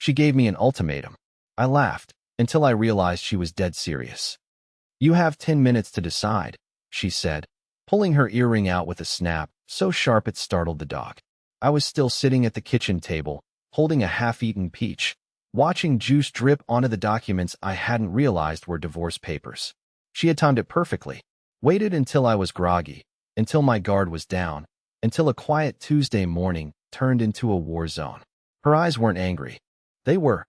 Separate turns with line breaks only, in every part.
She gave me an ultimatum. I laughed, until I realized she was dead serious. You have 10 minutes to decide, she said, pulling her earring out with a snap, so sharp it startled the dog. I was still sitting at the kitchen table, holding a half-eaten peach, watching juice drip onto the documents I hadn't realized were divorce papers. She had timed it perfectly. Waited until I was groggy, until my guard was down, until a quiet Tuesday morning turned into a war zone. Her eyes weren't angry. They were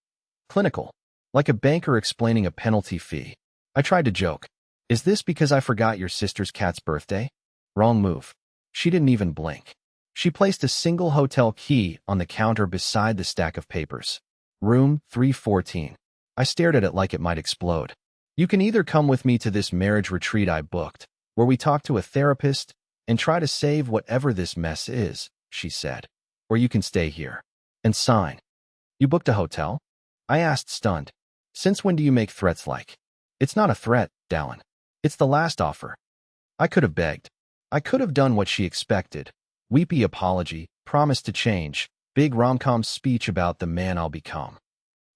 clinical, like a banker explaining a penalty fee. I tried to joke. Is this because I forgot your sister's cat's birthday? Wrong move. She didn't even blink. She placed a single hotel key on the counter beside the stack of papers. Room 314. I stared at it like it might explode. You can either come with me to this marriage retreat I booked, where we talk to a therapist and try to save whatever this mess is, she said, or you can stay here and sign. You booked a hotel? I asked, stunned. Since when do you make threats like? It's not a threat, Dallin. It's the last offer. I could have begged. I could have done what she expected. Weepy apology, promise to change, big rom-com speech about the man I'll become.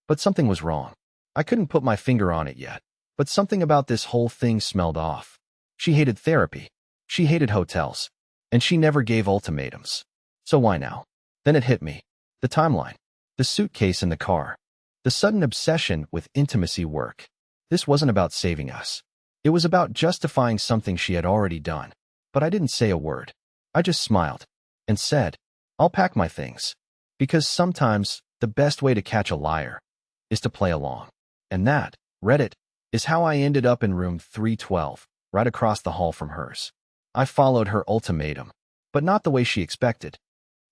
But something was wrong. I couldn't put my finger on it yet, but something about this whole thing smelled off. She hated therapy. She hated hotels. And she never gave ultimatums. So why now? Then it hit me. The timeline. The suitcase in the car. The sudden obsession with intimacy work. This wasn't about saving us. It was about justifying something she had already done. But I didn't say a word. I just smiled and said, I'll pack my things. Because sometimes the best way to catch a liar is to play along. And that, Reddit, is how I ended up in room 312, right across the hall from hers. I followed her ultimatum, but not the way she expected.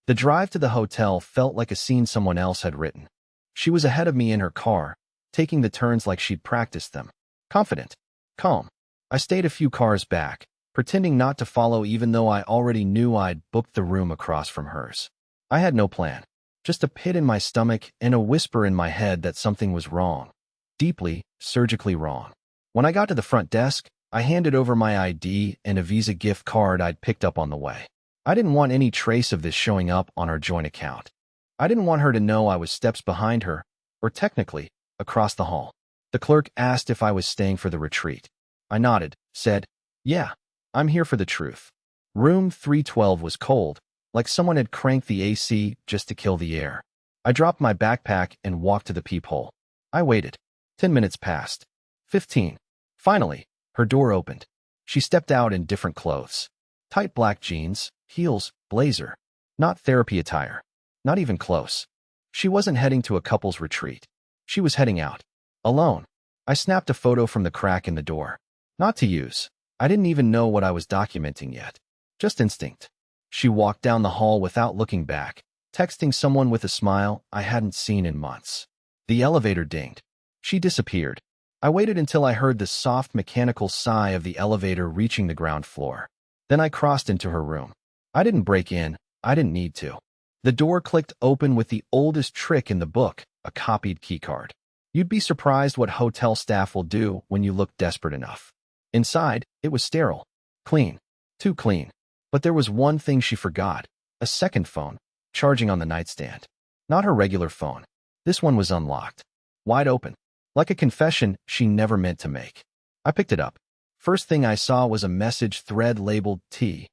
The drive to the hotel felt like a scene someone else had written. She was ahead of me in her car, taking the turns like she'd practiced them. Confident. Calm. I stayed a few cars back, pretending not to follow even though I already knew I'd booked the room across from hers. I had no plan. Just a pit in my stomach and a whisper in my head that something was wrong. Deeply, surgically wrong. When I got to the front desk, I handed over my ID and a Visa gift card I'd picked up on the way. I didn't want any trace of this showing up on our joint account. I didn't want her to know I was steps behind her, or technically, across the hall. The clerk asked if I was staying for the retreat. I nodded, said, yeah, I'm here for the truth. Room 312 was cold, like someone had cranked the AC just to kill the air. I dropped my backpack and walked to the peephole. I waited. 10 minutes passed. 15. Finally, her door opened. She stepped out in different clothes. Tight black jeans, heels, blazer. Not therapy attire. Not even close. She wasn't heading to a couple's retreat. She was heading out. Alone. I snapped a photo from the crack in the door. Not to use. I didn't even know what I was documenting yet. Just instinct. She walked down the hall without looking back, texting someone with a smile I hadn't seen in months. The elevator dinged. She disappeared. I waited until I heard the soft mechanical sigh of the elevator reaching the ground floor. Then I crossed into her room. I didn't break in. I didn't need to. The door clicked open with the oldest trick in the book, a copied keycard. You'd be surprised what hotel staff will do when you look desperate enough. Inside, it was sterile. Clean. Too clean. But there was one thing she forgot. A second phone, charging on the nightstand. Not her regular phone. This one was unlocked. Wide open. Like a confession she never meant to make. I picked it up. First thing I saw was a message thread labeled T.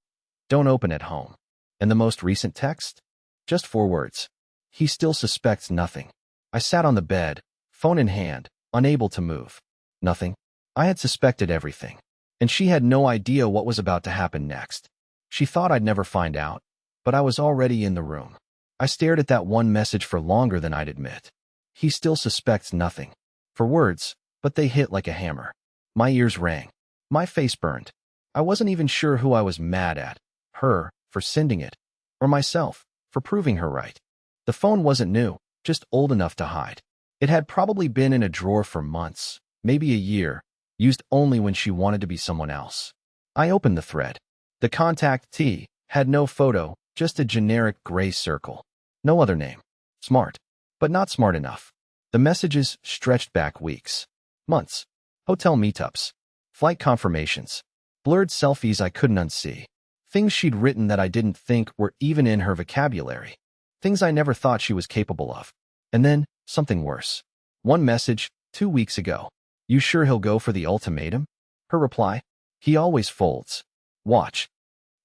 Don't open at home. And the most recent text? Just 4 words. He still suspects nothing. I sat on the bed, phone in hand, unable to move. Nothing. I had suspected everything. And she had no idea what was about to happen next. She thought I'd never find out, but I was already in the room. I stared at that one message for longer than I'd admit. He still suspects nothing. 4 words, but they hit like a hammer. My ears rang. My face burned. I wasn't even sure who I was mad at. Her, for sending it. Or myself, for proving her right. The phone wasn't new, just old enough to hide. It had probably been in a drawer for months, maybe a year, used only when she wanted to be someone else. I opened the thread. The contact T had no photo, just a generic gray circle. No other name. Smart. But not smart enough. The messages stretched back weeks. Months. Hotel meetups. Flight confirmations. Blurred selfies I couldn't unsee. Things she'd written that I didn't think were even in her vocabulary. Things I never thought she was capable of. And then, something worse. One message, 2 weeks ago. You sure he'll go for the ultimatum? Her reply, he always folds. Watch.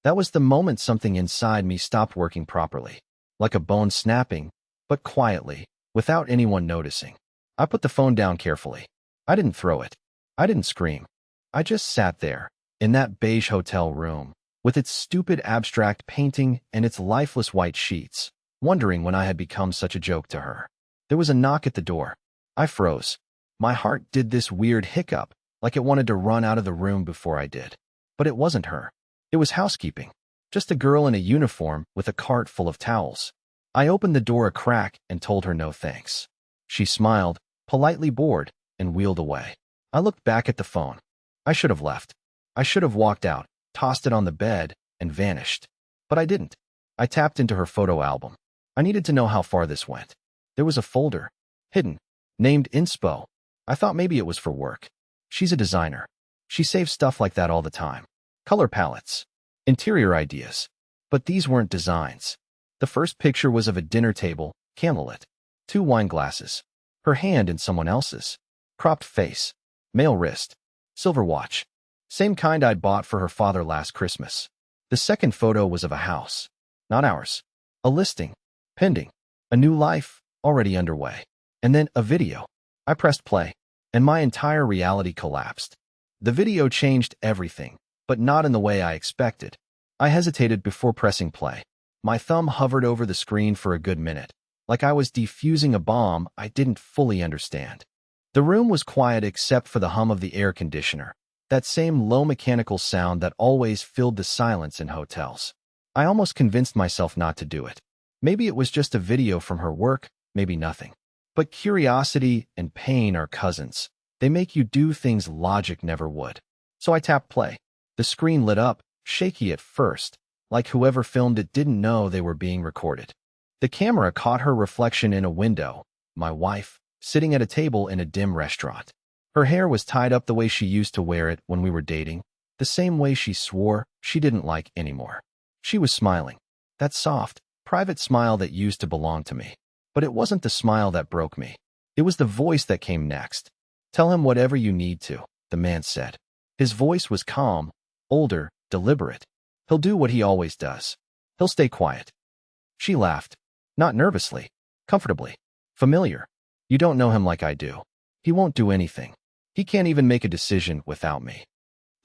That was the moment something inside me stopped working properly. Like a bone snapping, but quietly, without anyone noticing. I put the phone down carefully. I didn't throw it. I didn't scream. I just sat there, in that beige hotel room, with its stupid abstract painting and its lifeless white sheets, wondering when I had become such a joke to her. There was a knock at the door. I froze. My heart did this weird hiccup, like it wanted to run out of the room before I did. But it wasn't her. It was housekeeping. Just a girl in a uniform with a cart full of towels. I opened the door a crack and told her no thanks. She smiled, politely bored, and wheeled away. I looked back at the phone. I should have left. I should have walked out, tossed it on the bed, and vanished. But I didn't. I tapped into her photo album. I needed to know how far this went. There was a folder, hidden, named Inspo. I thought maybe it was for work. She's a designer. She saves stuff like that all the time. Color palettes, interior ideas. But these weren't designs. The first picture was of a dinner table, candlelit, 2 wine glasses, her hand in someone else's, cropped face, male wrist, silver watch, same kind I'd bought for her father last Christmas. The second photo was of a house, not ours, a listing, pending, a new life, already underway. And then a video. I pressed play, and my entire reality collapsed. The video changed everything, but not in the way I expected. I hesitated before pressing play. My thumb hovered over the screen for a good minute, like I was defusing a bomb I didn't fully understand. The room was quiet except for the hum of the air conditioner, that same low mechanical sound that always filled the silence in hotels. I almost convinced myself not to do it. Maybe it was just a video from her work, maybe nothing. But curiosity and pain are cousins. They make you do things logic never would. So I tapped play. The screen lit up, shaky at first, like whoever filmed it didn't know they were being recorded. The camera caught her reflection in a window, my wife, sitting at a table in a dim restaurant. Her hair was tied up the way she used to wear it when we were dating, the same way she swore she didn't like anymore. She was smiling, that soft, private smile that used to belong to me. But it wasn't the smile that broke me. It was the voice that came next. Tell him whatever you need to, the man said. His voice was calm, older, deliberate. He'll do what he always does. He'll stay quiet. She laughed. Not nervously, comfortably, familiar. You don't know him like I do. He won't do anything. He can't even make a decision without me.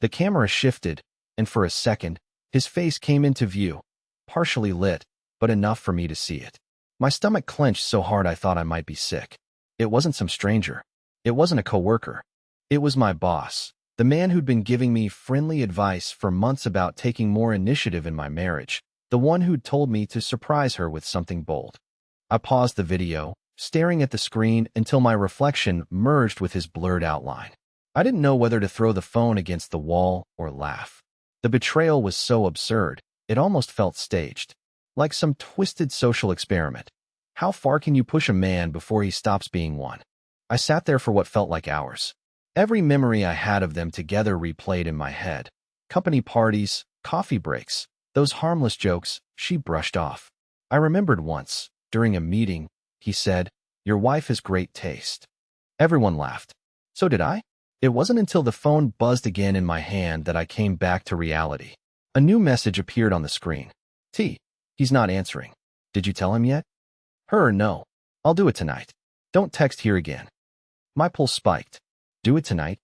The camera shifted, and for a second, his face came into view, partially lit, but enough for me to see it. My stomach clenched so hard I thought I might be sick. It wasn't some stranger. It wasn't a coworker. It was my boss, the man who'd been giving me friendly advice for months about taking more initiative in my marriage, the one who'd told me to surprise her with something bold. I paused the video, staring at the screen until my reflection merged with his blurred outline. I didn't know whether to throw the phone against the wall or laugh. The betrayal was so absurd, it almost felt staged. Like some twisted social experiment. How far can you push a man before he stops being one? I sat there for what felt like hours. Every memory I had of them together replayed in my head. Company parties, coffee breaks, those harmless jokes she brushed off. I remembered once, during a meeting, he said, "Your wife has great taste." Everyone laughed. So did I? It wasn't until the phone buzzed again in my hand that I came back to reality. A new message appeared on the screen. He's not answering. Did you tell him yet? Her or no? I'll do it tonight. Don't text here again. My pulse spiked. Do it tonight?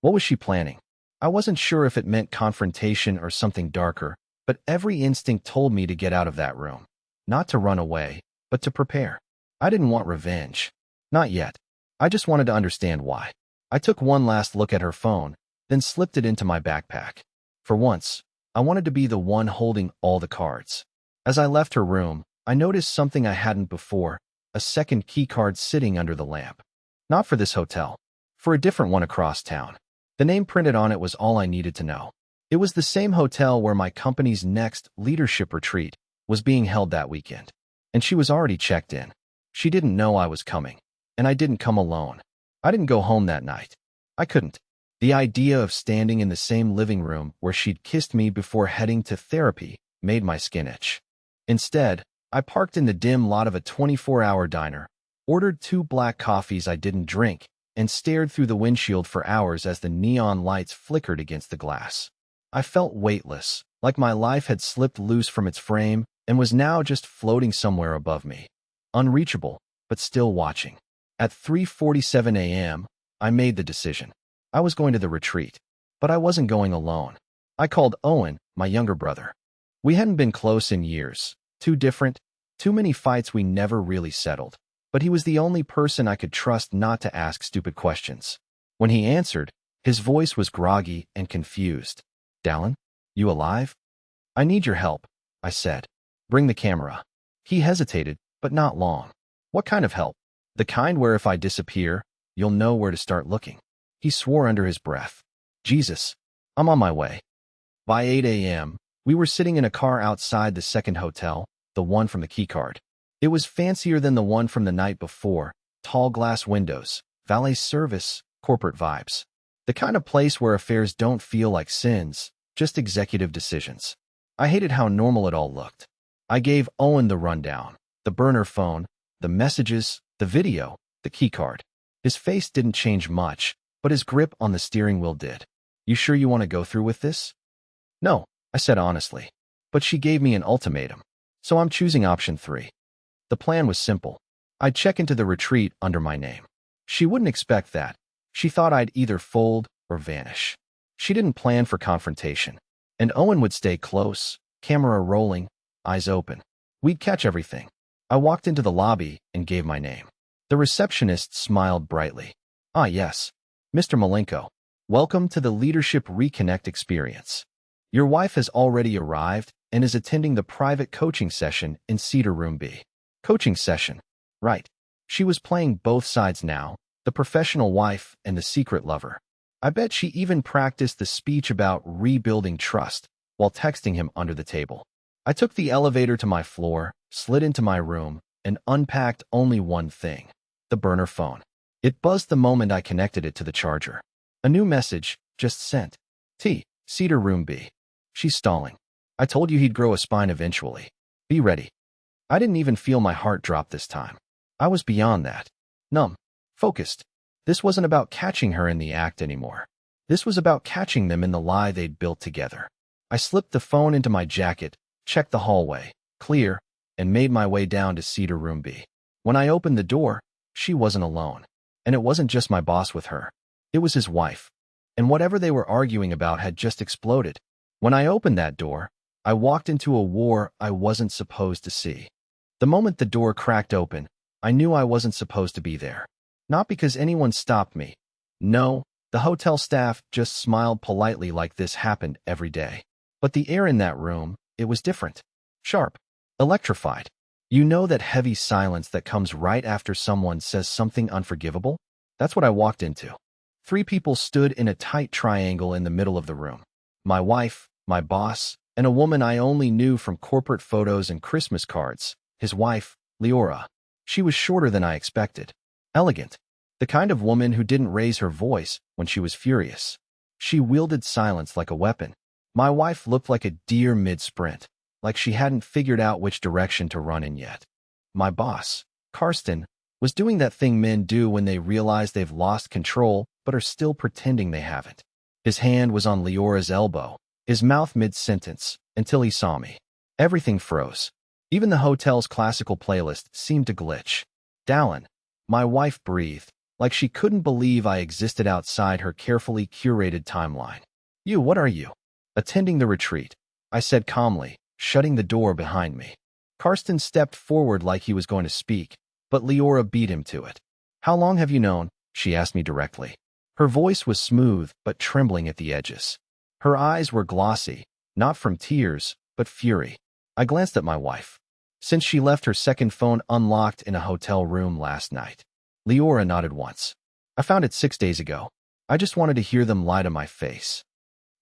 What was she planning? I wasn't sure if it meant confrontation or something darker, but every instinct told me to get out of that room. Not to run away, but to prepare. I didn't want revenge. Not yet. I just wanted to understand why. I took one last look at her phone, then slipped it into my backpack. For once, I wanted to be the one holding all the cards. As I left her room, I noticed something I hadn't before, a second key card sitting under the lamp. Not for this hotel, for a different one across town. The name printed on it was all I needed to know. It was the same hotel where my company's next leadership retreat was being held that weekend. And she was already checked in. She didn't know I was coming, and I didn't come alone. I didn't go home that night. I couldn't. The idea of standing in the same living room where she'd kissed me before heading to therapy made my skin itch. Instead, I parked in the dim lot of a 24-hour diner, ordered 2 black coffees I didn't drink, and stared through the windshield for hours as the neon lights flickered against the glass. I felt weightless, like my life had slipped loose from its frame and was now just floating somewhere above me. Unreachable, but still watching. At 3:47 a.m., I made the decision. I was going to the retreat, but I wasn't going alone. I called Owen, my younger brother. We hadn't been close in years, too different, too many fights we never really settled. But he was the only person I could trust not to ask stupid questions. When he answered, his voice was groggy and confused. "Dallin, you alive?" "I need your help," I said. "Bring the camera." He hesitated, but not long. "What kind of help?" "The kind where if I disappear, you'll know where to start looking." He swore under his breath. "Jesus, I'm on my way." By 8 a.m., we were sitting in a car outside the second hotel, the one from the keycard. It was fancier than the one from the night before, tall glass windows, valet service, corporate vibes. The kind of place where affairs don't feel like sins, just executive decisions. I hated how normal it all looked. I gave Owen the rundown, the burner phone, the messages, the video, the keycard. His face didn't change much, but his grip on the steering wheel did. "You sure you want to go through with this?" "No," I said honestly. But she gave me an ultimatum, so I'm choosing option 3. The plan was simple. I'd check into the retreat under my name. She wouldn't expect that. She thought I'd either fold or vanish. She didn't plan for confrontation. And Owen would stay close, camera rolling, eyes open. We'd catch everything. I walked into the lobby and gave my name. The receptionist smiled brightly. "Ah, yes, Mr. Malenko. Welcome to the Leadership Reconnect experience. Your wife has already arrived and is attending the private coaching session in Cedar Room B." Coaching session. Right. She was playing both sides now, the professional wife and the secret lover. I bet she even practiced the speech about rebuilding trust while texting him under the table. I took the elevator to my floor, slid into my room, and unpacked only one thing: the burner phone. It buzzed the moment I connected it to the charger. A new message, just sent. Cedar Room B. "She's stalling. I told you he'd grow a spine eventually. Be ready." I didn't even feel my heart drop this time. I was beyond that. Numb. Focused. This wasn't about catching her in the act anymore. This was about catching them in the lie they'd built together. I slipped the phone into my jacket, checked the hallway, clear, and made my way down to Cedar Room B. When I opened the door, she wasn't alone. And it wasn't just my boss with her. It was his wife. And whatever they were arguing about had just exploded. When I opened that door, I walked into a war I wasn't supposed to see. The moment the door cracked open, I knew I wasn't supposed to be there. Not because anyone stopped me. No, the hotel staff just smiled politely like this happened every day. But the air in that room, it was different. Sharp. Electrified. You know that heavy silence that comes right after someone says something unforgivable? That's what I walked into. 3 people stood in a tight triangle in the middle of the room. My wife, my boss, and a woman I only knew from corporate photos and Christmas cards. His wife, Leora. She was shorter than I expected. Elegant. The kind of woman who didn't raise her voice when she was furious. She wielded silence like a weapon. My wife looked like a deer mid-sprint, like she hadn't figured out which direction to run in yet. My boss, Karsten, was doing that thing men do when they realize they've lost control but are still pretending they haven't. His hand was on Leora's elbow, his mouth mid-sentence, until he saw me. Everything froze. Even the hotel's classical playlist seemed to glitch. "Dallin," my wife breathed, like she couldn't believe I existed outside her carefully curated timeline. What are you?" "Attending the retreat," I said calmly, shutting the door behind me. Karsten stepped forward like he was going to speak, but Leora beat him to it. "How long have you known?" she asked me directly. Her voice was smooth but trembling at the edges. Her eyes were glossy, not from tears, but fury. I glanced at my wife. "Since she left her second phone unlocked in a hotel room last night." Leora nodded once. "I found it 6 days ago. I just wanted to hear them lie to my face."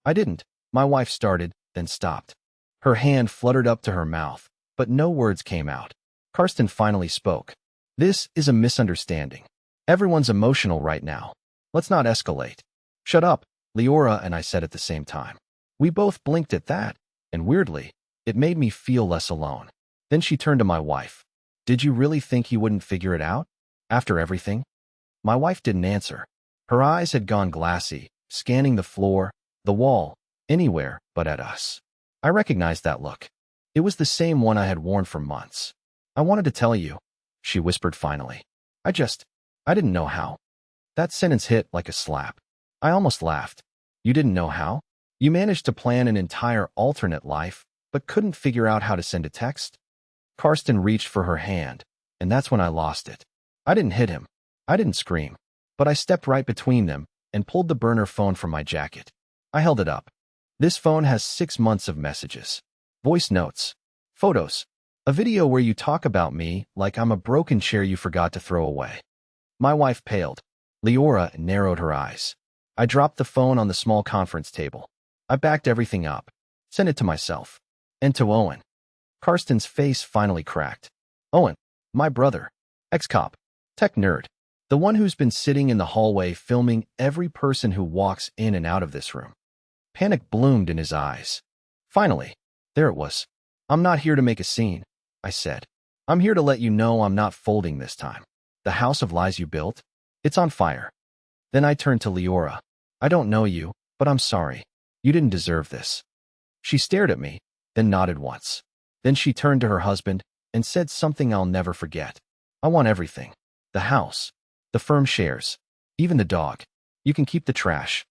"I didn't," my wife started, then stopped. Her hand fluttered up to her mouth, but no words came out. Karsten finally spoke. "This is a misunderstanding. Everyone's emotional right now. Let's not escalate." "Shut up," Leora and I said at the same time. We both blinked at that, and weirdly, it made me feel less alone. Then she turned to my wife. "Did you really think he wouldn't figure it out?" After everything? My wife didn't answer. Her eyes had gone glassy, scanning the floor, the wall, anywhere but at us. I recognized that look. It was the same one I had worn for months. I wanted to tell you, she whispered finally. I didn't know how. That sentence hit like a slap. I almost laughed. You didn't know how? You managed to plan an entire alternate life, but couldn't figure out how to send a text? Karsten reached for her hand, and that's when I lost it. I didn't hit him. I didn't scream. But I stepped right between them and pulled the burner phone from my jacket. I held it up. This phone has 6 months of messages. Voice notes. Photos. A video where you talk about me like I'm a broken chair you forgot to throw away. My wife paled. Leora narrowed her eyes. I dropped the phone on the small conference table. I backed everything up. Sent it to myself. And to Owen. Karsten's face finally cracked. Owen. My brother. Ex-cop. Tech nerd. The one who's been sitting in the hallway filming every person who walks in and out of this room. Panic bloomed in his eyes. Finally, there it was. I'm not here to make a scene, I said. I'm here to let you know I'm not folding this time. The house of lies you built? It's on fire. Then I turned to Leora. I don't know you, but I'm sorry. You didn't deserve this. She stared at me, then nodded once. Then she turned to her husband and said something I'll never forget. I want everything. The house. The firm shares. Even the dog. You can keep the trash.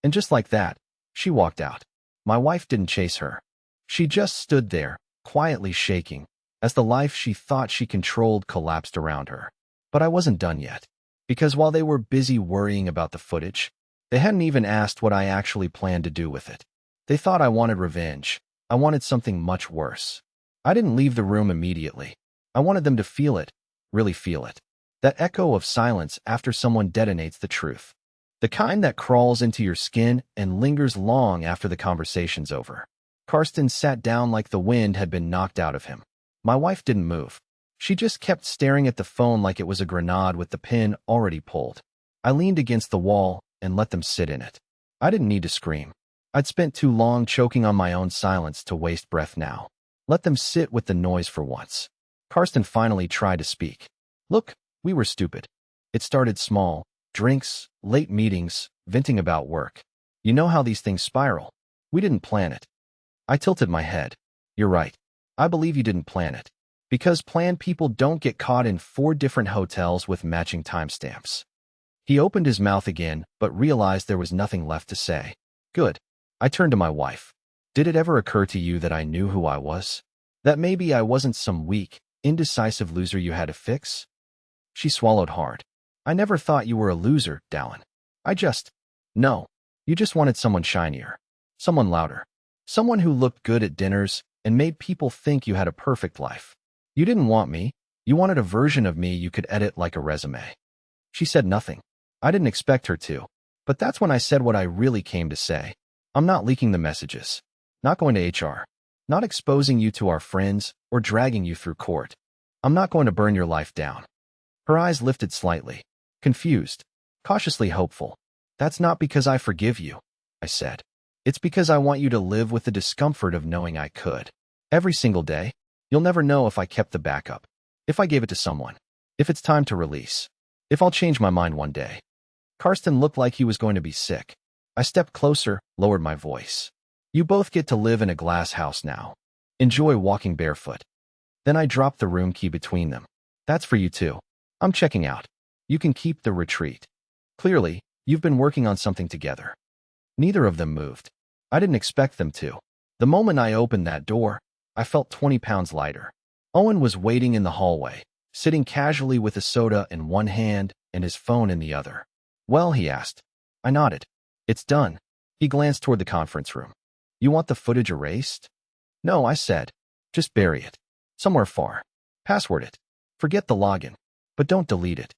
And just like that, she walked out. My wife didn't chase her. She just stood there, quietly shaking, as the life she thought she controlled collapsed around her. But I wasn't done yet. Because while they were busy worrying about the footage, they hadn't even asked what I actually planned to do with it. They thought I wanted revenge. I wanted something much worse. I didn't leave the room immediately. I wanted them to feel it, really feel it. That echo of silence after someone detonates the truth. The kind that crawls into your skin and lingers long after the conversation's over. Karsten sat down like the wind had been knocked out of him. My wife didn't move. She just kept staring at the phone like it was a grenade with the pin already pulled. I leaned against the wall and let them sit in it. I didn't need to scream. I'd spent too long choking on my own silence to waste breath now. Let them sit with the noise for once. Karsten finally tried to speak. Look, we were stupid. It started small. Drinks, late meetings, venting about work. You know how these things spiral. We didn't plan it. I tilted my head. You're right. I believe you didn't plan it. Because planned people don't get caught in 4 different hotels with matching timestamps. He opened his mouth again, but realized there was nothing left to say. Good. I turned to my wife. Did it ever occur to you that I knew who I was? That maybe I wasn't some weak, indecisive loser you had to fix? She swallowed hard. I never thought you were a loser, Dallin. No. You just wanted someone shinier. Someone louder. Someone who looked good at dinners and made people think you had a perfect life. You didn't want me. You wanted a version of me you could edit like a resume. She said nothing. I didn't expect her to. But that's when I said what I really came to say. I'm not leaking the messages. Not going to HR. Not exposing you to our friends or dragging you through court. I'm not going to burn your life down. Her eyes lifted slightly. Confused. Cautiously hopeful. That's not because I forgive you, I said. It's because I want you to live with the discomfort of knowing I could. Every single day. You'll never know if I kept the backup. If I gave it to someone. If it's time to release. If I'll change my mind one day. Karsten looked like he was going to be sick. I stepped closer, lowered my voice. You both get to live in a glass house now. Enjoy walking barefoot. Then I dropped the room key between them. That's for you too. I'm checking out. You can keep the retreat. Clearly, you've been working on something together. Neither of them moved. I didn't expect them to. The moment I opened that door, I felt 20 pounds lighter. Owen was waiting in the hallway, sitting casually with a soda in one hand and his phone in the other. Well, he asked. I nodded. It's done. He glanced toward the conference room. You want the footage erased? No, I said. Just bury it. Somewhere far. Password it. Forget the login. But don't delete it.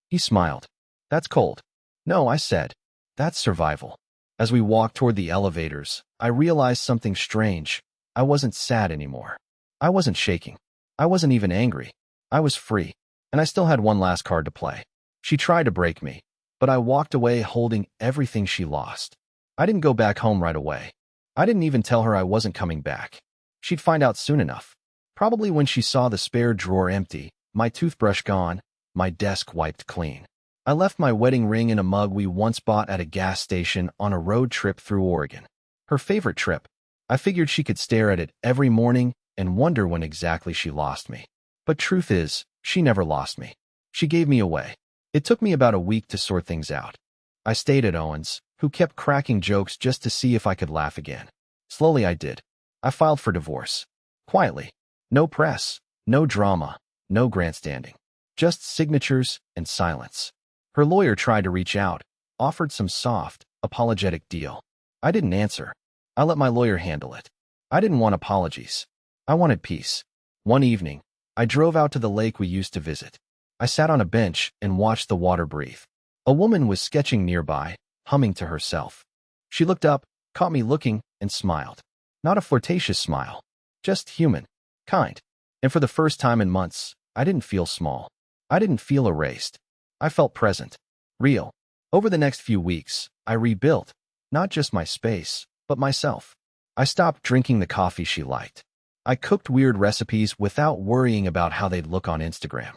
He smiled. That's cold. No, I said. That's survival. As we walked toward the elevators, I realized something strange. I wasn't sad anymore. I wasn't shaking. I wasn't even angry. I was free. And I still had one last card to play. She tried to break me, but I walked away holding everything she lost. I didn't go back home right away. I didn't even tell her I wasn't coming back. She'd find out soon enough. Probably when she saw the spare drawer empty, my toothbrush gone, my desk wiped clean. I left my wedding ring in a mug we once bought at a gas station on a road trip through Oregon. Her favorite trip. I figured she could stare at it every morning and wonder when exactly she lost me. But truth is, she never lost me. She gave me away. It took me about a week to sort things out. I stayed at Owen's, who kept cracking jokes just to see if I could laugh again. Slowly I did. I filed for divorce. Quietly. No press, no drama, no grandstanding. Just signatures and silence. Her lawyer tried to reach out, offered some soft, apologetic deal. I didn't answer. I let my lawyer handle it. I didn't want apologies. I wanted peace. One evening, I drove out to the lake we used to visit. I sat on a bench and watched the water breathe. A woman was sketching nearby, humming to herself. She looked up, caught me looking, and smiled. Not a flirtatious smile. Just human. Kind. And for the first time in months, I didn't feel small. I didn't feel erased. I felt present. Real. Over the next few weeks, I rebuilt. Not just my space, but myself. I stopped drinking the coffee she liked. I cooked weird recipes without worrying about how they'd look on Instagram.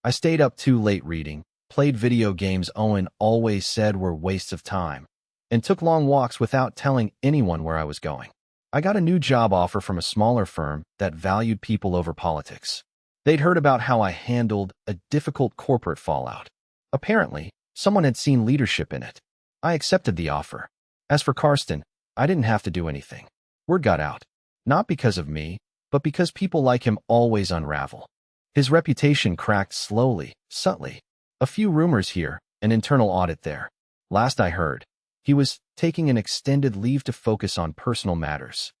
I stayed up too late reading, played video games Owen always said were wastes of time, and took long walks without telling anyone where I was going. I got a new job offer from a smaller firm that valued people over politics. They'd heard about how I handled a difficult corporate fallout. Apparently, someone had seen leadership in it. I accepted the offer. As for Karsten, I didn't have to do anything. Word got out. Not because of me, but because people like him always unravel. His reputation cracked slowly, subtly. A few rumors here, an internal audit there. Last I heard, he was taking an extended leave to focus on personal matters.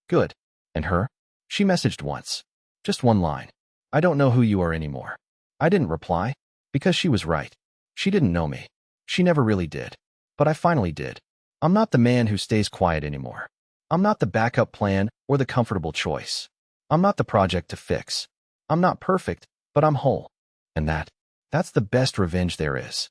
Good. And her? She messaged once. Just one line. I don't know who you are anymore. I didn't reply, because she was right. She didn't know me. She never really did. But I finally did. I'm not the man who stays quiet anymore. I'm not the backup plan or the comfortable choice. I'm not the project to fix. I'm not perfect, but I'm whole. And that's the best revenge there is.